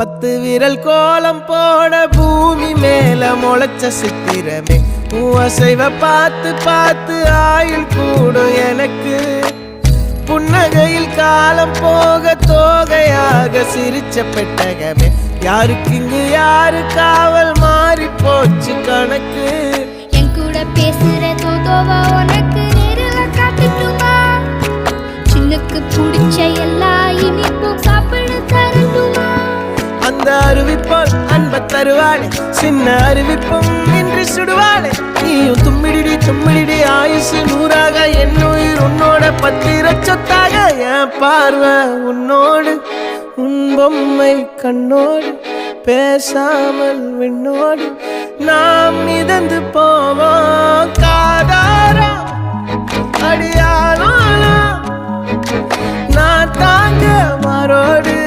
10 விரல் கோலம் போட பூமி மேல முளைச்ச சித்திரமே அசைவ பார்த்து பார்த்து ஆயுள் கூடும் எனக்கு புன்னகையில் காலம் போக தோகையாக சிரிச்ச பெட்டகமே யாருக்கு இங்கு யாரு காவல் மாறி போச்சு கணக்கு என் கூட பேசுற தோதோவா உனக்கு நேரில் காட்டுட்டுமா சின்னுக்கு பிடிச்ச எல்லா இனிப்பும் சாப்பிட தரட்டுமா அந்த அறிவிப்பால் அன்ப தருவாளே சின்ன அறிவிப்பும் இன்று சுடுவாளே நீயும் தும்மிடி தும்மிடி ஆயுசு 100ஆக என் உயிர் உன்னோட 10 சொத்தாக என் பார்வை உன்னோடு உன் பொம்மை கண்ணோடு பேசாமல் விண்ணோடு நாம் மிதந்து போவோம் காதாரா அடியாளோ நான் தாங்க மாறோடு